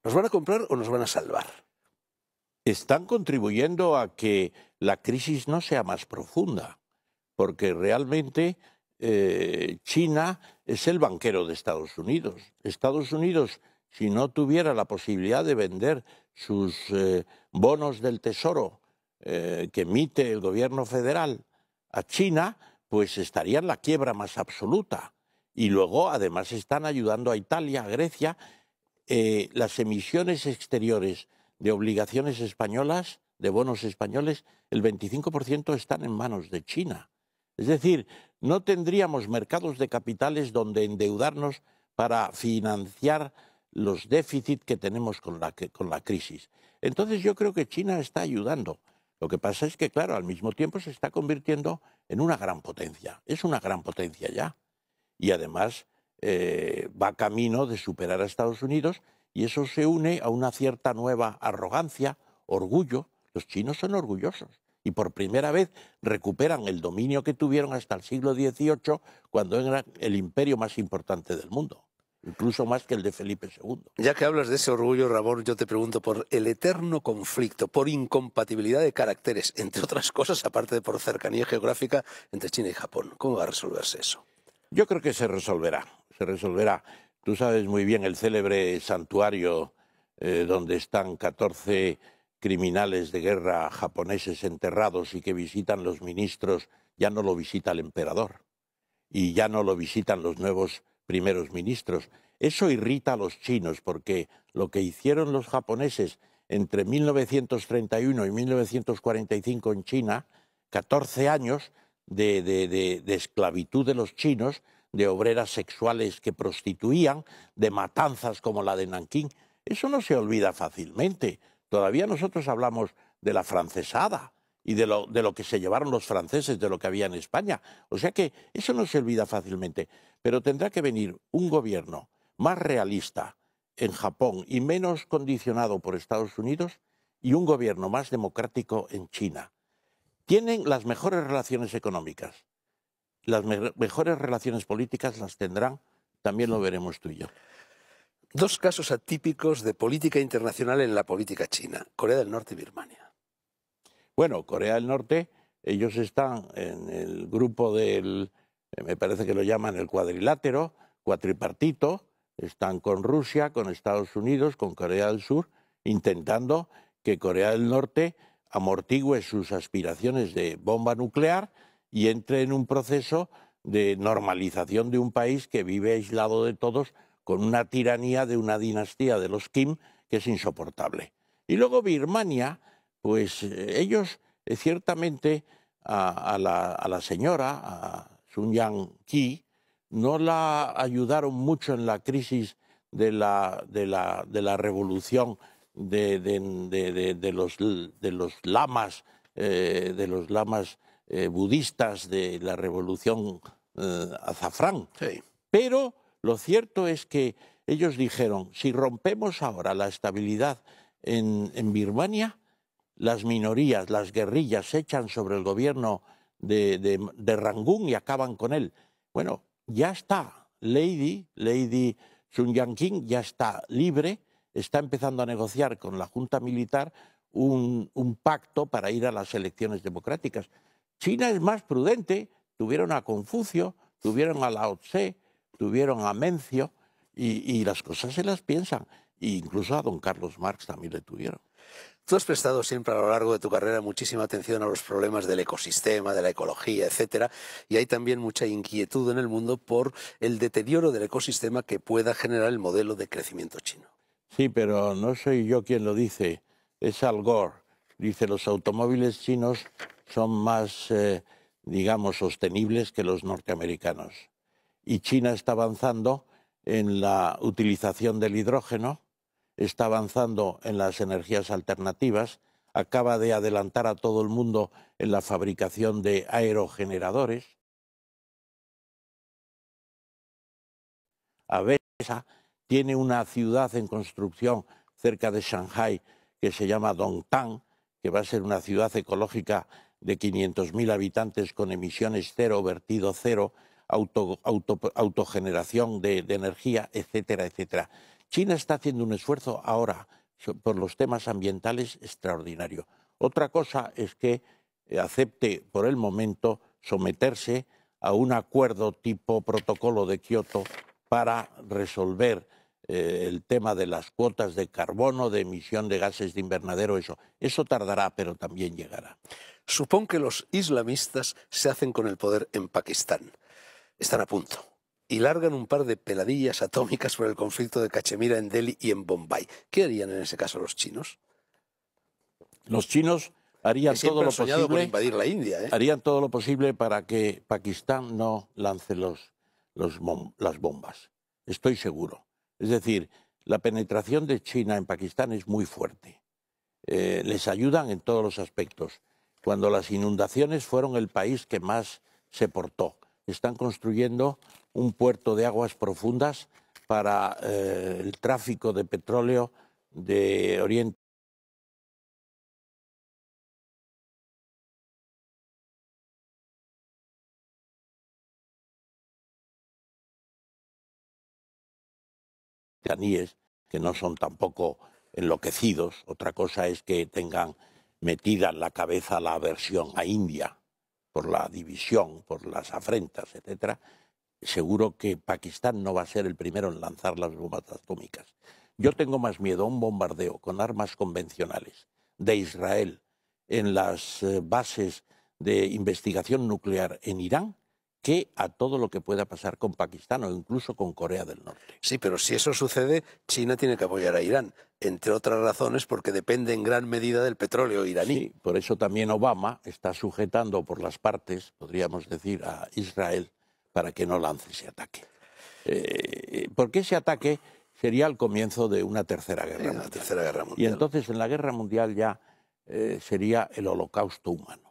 ¿Nos van a comprar o nos van a salvar? Están contribuyendo a que la crisis no sea más profunda, porque realmente China es el banquero de Estados Unidos. Estados Unidos, si no tuviera la posibilidad de vender sus bonos del Tesoro que emite el gobierno federal a China, pues estaría en la quiebra más absoluta. Y luego, además, están ayudando a Italia, a Grecia. Las emisiones exteriores de obligaciones españolas, de bonos españoles, el 25% están en manos de China. Es decir, no tendríamos mercados de capitales donde endeudarnos para financiar los déficits que tenemos con la crisis. Entonces yo creo que China está ayudando. Lo que pasa es que, claro, al mismo tiempo se está convirtiendo en una gran potencia. Es una gran potencia ya. Y además va camino de superar a Estados Unidos, y eso se une a una cierta nueva arrogancia, orgullo. Los chinos son orgullosos y por primera vez recuperan el dominio que tuvieron hasta el siglo XVIII, cuando era el imperio más importante del mundo, incluso más que el de Felipe II. Ya que hablas de ese orgullo, Ramón, yo te pregunto por el eterno conflicto, por incompatibilidad de caracteres, entre otras cosas, aparte de por cercanía geográfica, entre China y Japón. ¿Cómo va a resolverse eso? Yo creo que se resolverá, se resolverá. Tú sabes muy bien el célebre santuario donde están 14 criminales de guerra japoneses enterrados y que visitan los ministros. Ya no lo visita el emperador y ya no lo visitan los nuevos primeros ministros. Eso irrita a los chinos, porque lo que hicieron los japoneses entre 1931 y 1945 en China, 14 años de esclavitud de los chinos, de obreras sexuales que prostituían, de matanzas como la de Nankín, eso no se olvida fácilmente. Todavía nosotros hablamos de la francesada y de lo que se llevaron los franceses, de lo que había en España. O sea que eso no se olvida fácilmente. Pero tendrá que venir un gobierno más realista en Japón y menos condicionado por Estados Unidos, y un gobierno más democrático en China. Tienen las mejores relaciones económicas. Las mejores relaciones políticas las tendrán, también lo veremos tú y yo. Dos casos atípicos de política internacional en la política china: Corea del Norte y Birmania. Bueno, Corea del Norte, ellos están en el grupo del, me parece que lo llaman el cuadrilátero, cuatripartito, están con Rusia, con Estados Unidos, con Corea del Sur, intentando que Corea del Norte amortigüe sus aspiraciones de bomba nuclear y entre en un proceso de normalización de un país que vive aislado de todos, con una tiranía de una dinastía de los Kim que es insoportable. Y luego Birmania, pues ellos ciertamente a la señora, a Sun Yang-ki, no la ayudaron mucho en la crisis de la revolución de los lamas, budistas, de la revolución azafrán. Sí. Pero lo cierto es que ellos dijeron, si rompemos ahora la estabilidad en Birmania, las minorías, las guerrillas se echan sobre el gobierno de Rangún y acaban con él. Bueno, ya está, Lady Sun Yang-king ya está libre, está empezando a negociar con la junta militar un pacto para ir a las elecciones democráticas. China es más prudente, tuvieron a Confucio, tuvieron a Lao Tse, tuvieron a Mencio, y las cosas se las piensan. E incluso a don Carlos Marx también le tuvieron. Tú has prestado siempre a lo largo de tu carrera muchísima atención a los problemas del ecosistema, de la ecología, etcétera, y hay también mucha inquietud en el mundo por el deterioro del ecosistema que pueda generar el modelo de crecimiento chino. Sí, pero no soy yo quien lo dice, es Al Gore. Dice, los automóviles chinos son más, digamos, sostenibles que los norteamericanos. Y China está avanzando en la utilización del hidrógeno, está avanzando en las energías alternativas, acaba de adelantar a todo el mundo en la fabricación de aerogeneradores. Avesa tiene una ciudad en construcción cerca de Shanghái que se llama Dongtan, que va a ser una ciudad ecológica de 500.000 habitantes con emisiones cero, vertido cero, autogeneración de energía, etcétera, etcétera. China está haciendo un esfuerzo ahora por los temas ambientales extraordinario. Otra cosa es que acepte por el momento someterse a un acuerdo tipo protocolo de Kioto para resolver el tema de las cuotas de carbono, de emisión de gases de invernadero, eso tardará, pero también llegará. Supón que los islamistas se hacen con el poder en Pakistán. Están a punto. Y largan un par de peladillas atómicas por el conflicto de Cachemira en Delhi y en Bombay. ¿Qué harían en ese caso los chinos? Los chinos harían todo lo posible por invadir la India, harían todo lo posible para que Pakistán no lance las bombas. Estoy seguro. Es decir, la penetración de China en Pakistán es muy fuerte. Les ayudan en todos los aspectos. Cuando las inundaciones fueron el país que más se portó. Están construyendo un puerto de aguas profundas para el tráfico de petróleo de Oriente iraníes, que no son tampoco enloquecidos. Otra cosa es que tengan metida en la cabeza la aversión a India por la división, por las afrentas, etcétera. Seguro que Pakistán no va a ser el primero en lanzar las bombas atómicas. Yo tengo más miedo a un bombardeo con armas convencionales de Israel en las bases de investigación nuclear en Irán que a todo lo que pueda pasar con Pakistán o incluso con Corea del Norte. Sí, pero si eso sucede, China tiene que apoyar a Irán, entre otras razones porque depende en gran medida del petróleo iraní. Sí, por eso también Obama está sujetando por las partes, podríamos decir, a Israel para que no lance ese ataque. Porque ese ataque sería el comienzo de una tercera guerra mundial. Y entonces en la guerra mundial ya sería el holocausto humano.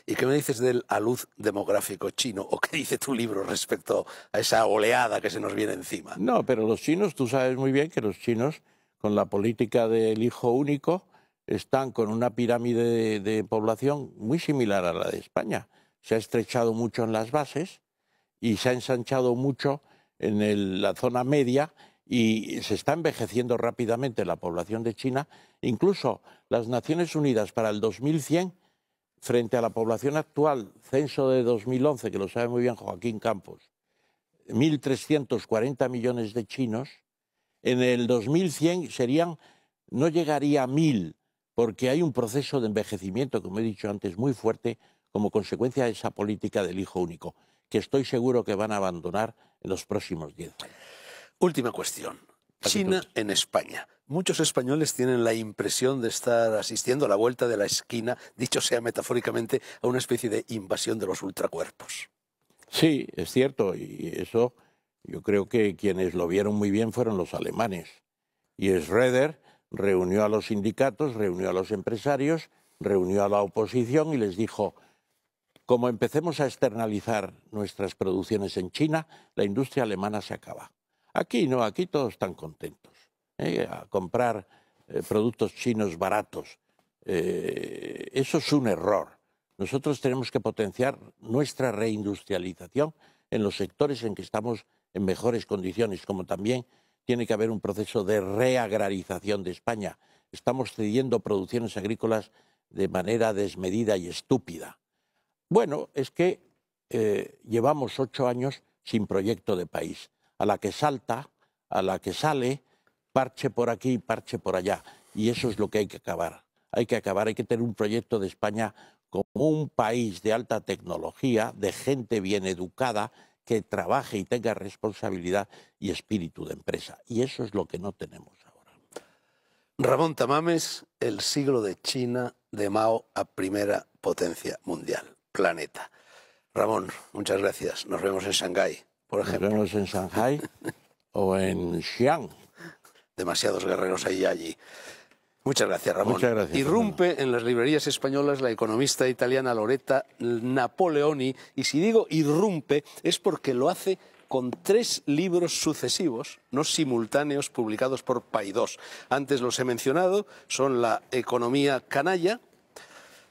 ¿Y qué me dices del alud demográfico chino? ¿O qué dice tu libro respecto a esa oleada que se nos viene encima? No, pero los chinos, tú sabes muy bien que los chinos, con la política del hijo único, están con una pirámide de población muy similar a la de España. Se ha estrechado mucho en las bases y se ha ensanchado mucho en la zona media y se está envejeciendo rápidamente la población de China. Incluso las Naciones Unidas para el 2100, frente a la población actual, censo de 2011, que lo sabe muy bien Joaquín Campos, 1.340 millones de chinos, en el 2100 no llegaría a 1.000, porque hay un proceso de envejecimiento, como he dicho antes, muy fuerte como consecuencia de esa política del hijo único, que estoy seguro que van a abandonar en los próximos 10 años. Última cuestión. China en España. Muchos españoles tienen la impresión de estar asistiendo a la vuelta de la esquina, dicho sea metafóricamente, a una especie de invasión de los ultracuerpos. Sí, es cierto, y eso yo creo que quienes lo vieron muy bien fueron los alemanes. Y Schröder reunió a los sindicatos, reunió a los empresarios, reunió a la oposición y les dijo: como empecemos a externalizar nuestras producciones en China, la industria alemana se acaba. Aquí no, aquí todos están contentos a comprar productos chinos baratos. Eso es un error. Nosotros tenemos que potenciar nuestra reindustrialización en los sectores en que estamos en mejores condiciones, como también tiene que haber un proceso de reagrarización de España. Estamos cediendo producciones agrícolas de manera desmedida y estúpida. Bueno, es que llevamos 8 años sin proyecto de país. A la que salta, a la que sale, parche por aquí, parche por allá. Y eso es lo que hay que acabar. Hay que tener un proyecto de España como un país de alta tecnología, de gente bien educada, que trabaje y tenga responsabilidad y espíritu de empresa. Y eso es lo que no tenemos ahora. Ramón Tamames, el siglo de China, de Mao a primera potencia mundial, planeta. Ramón, muchas gracias. Nos vemos en Shanghái, por ejemplo. Nos vemos en Shanghái o en Xi'an. Demasiados guerreros allí. Muchas gracias, Ramón. Muchas gracias, Irrumpe Fernando. en las librerías españolas la economista italiana Loretta Napoleoni, y si digo irrumpe es porque lo hace con 3 libros sucesivos, no simultáneos, publicados por Paidós. Antes los he mencionado, son La economía canalla,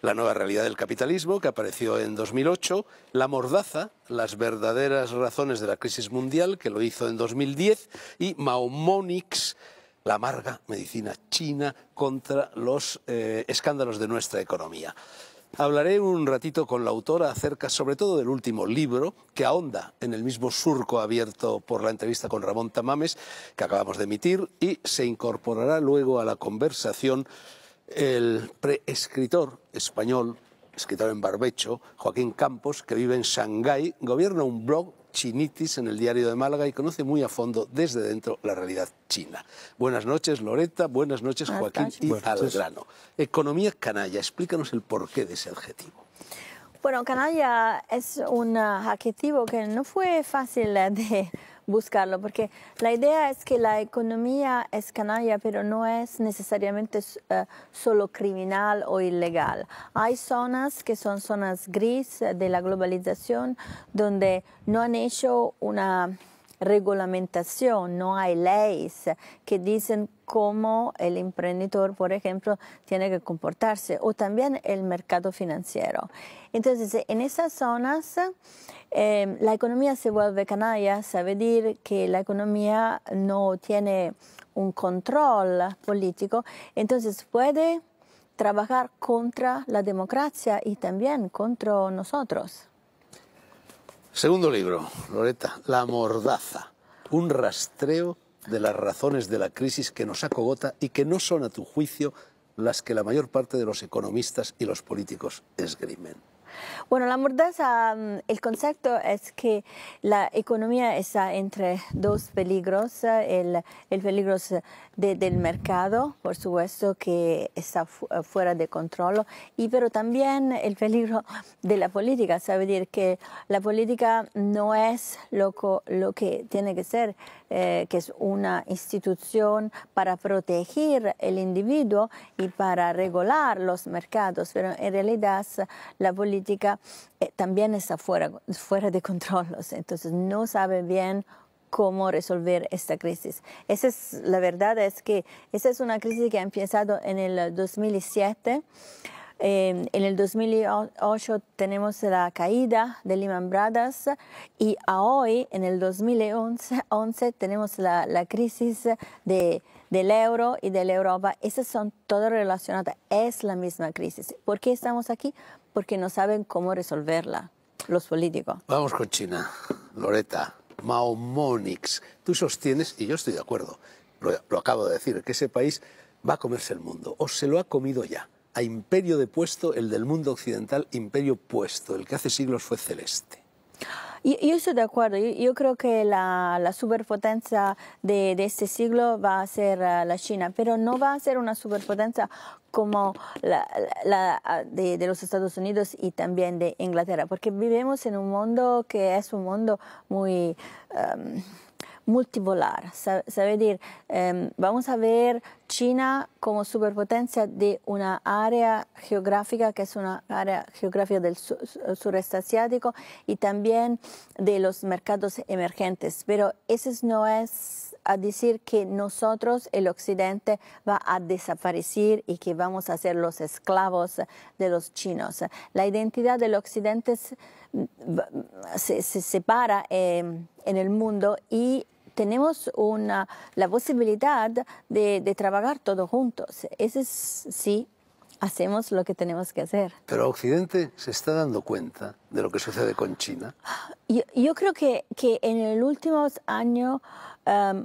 La nueva realidad del capitalismo, que apareció en 2008, La mordaza, las verdaderas razones de la crisis mundial, que lo hizo en 2010, y Mahomonix, la amarga medicina china contra los escándalos de nuestra economía. Hablaré un ratito con la autora acerca sobre todo del último libro, que ahonda en el mismo surco abierto por la entrevista con Ramón Tamames, que acabamos de emitir, y se incorporará luego a la conversación el preescritor español, escritor en barbecho, Joaquín Campos, que vive en Shanghái, gobierna un blog, Chinitis, en el Diario de Málaga, y conoce muy a fondo desde dentro la realidad china. Buenas noches, Loretta, buenas noches, Joaquín, y al grano. Economía canalla, explícanos el porqué de ese adjetivo. Bueno, canalla es un adjetivo que no fue fácil de buscarlo, porque la idea es que la economía es canalla, pero no es necesariamente solo criminal o ilegal. Hay zonas que son zonas gris de la globalización, donde no han hecho una regulamentación, no hay leyes que dicen cómo el emprendedor, por ejemplo, tiene que comportarse, o también el mercado financiero. Entonces, en esas zonas, la economía se vuelve canalla, sabe decir que la economía no tiene un control político, entonces puede trabajar contra la democracia y también contra nosotros. Segundo libro, Loretta, La mordaza, un rastreo de las razones de la crisis que nos acogota y que no son, a tu juicio, las que la mayor parte de los economistas y los políticos esgrimen. Bueno, la mordaza, el concepto es que la economía está entre dos peligros. El peligro del mercado, por supuesto, que está fuera de control, pero también el peligro de la política. Sabe decir que la política no es lo que tiene que ser, que es una institución para proteger el individuo y para regular los mercados, pero en realidad la política también está fuera de control, entonces no sabe bien cómo resolver esta crisis. Esa es la verdad, es que esa es una crisis que ha empezado en el 2007. En el 2008 tenemos la caída de Lehman Brothers y hoy, en el 2011, tenemos la crisis del euro y de la Europa. Esas son todas relacionadas, es la misma crisis. ¿Por qué estamos aquí? Porque no saben cómo resolverla los políticos. Vamos con China. Loretta, Mahomonix, tú sostienes, y yo estoy de acuerdo, lo acabo de decir, que ese país va a comerse el mundo, o se lo ha comido ya. A imperio depuesto, el del mundo occidental, imperio puesto, el que hace siglos fue celeste. Yo estoy de acuerdo. Yo creo que la superpotencia de este siglo va a ser la China, pero no va a ser una superpotencia como de los Estados Unidos y también de Inglaterra, porque vivimos en un mundo que es un mundo muy multipolar. Sabe decir, vamos a ver China como superpotencia de una área geográfica que es una área geográfica del sureste asiático y también de los mercados emergentes. Pero eso no es a decir que nosotros, el occidente, va a desaparecer y que vamos a ser los esclavos de los chinos. La identidad del occidente se separa en el mundo y tenemos la posibilidad de trabajar todos juntos. Eso es, sí, hacemos lo que tenemos que hacer. Pero Occidente se está dando cuenta de lo que sucede con China. Yo creo que en los últimos años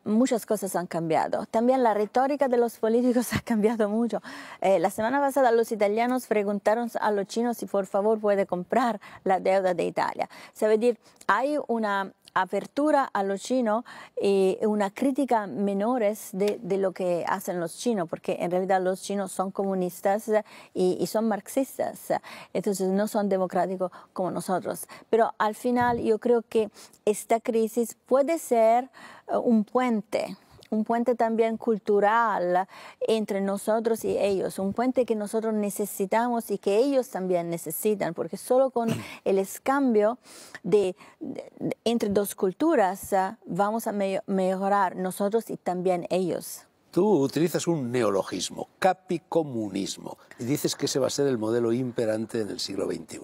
muchas cosas han cambiado. También la retórica de los políticos ha cambiado mucho. La semana pasada los italianos preguntaron a los chinos si por favor puede comprar la deuda de Italia. Sabe decir, hay una apertura a los chinos y una crítica menores de lo que hacen los chinos, porque en realidad los chinos son comunistas y son marxistas, entonces no son democráticos como nosotros. Pero al final yo creo que esta crisis puede ser un puente también cultural entre nosotros y ellos, un puente que nosotros necesitamos y que ellos también necesitan, porque solo con el escambio entre dos culturas vamos a mejorar nosotros y también ellos. Tú utilizas un neologismo, capicomunismo, y dices que ese va a ser el modelo imperante en el siglo XXI.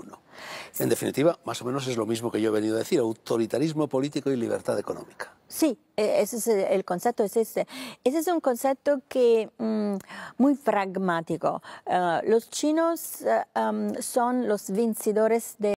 Sí. En definitiva, más o menos es lo mismo que yo he venido a decir, autoritarismo político y libertad económica. Sí, ese es el concepto, ese es un concepto que muy pragmático. Los chinos son los vencedores de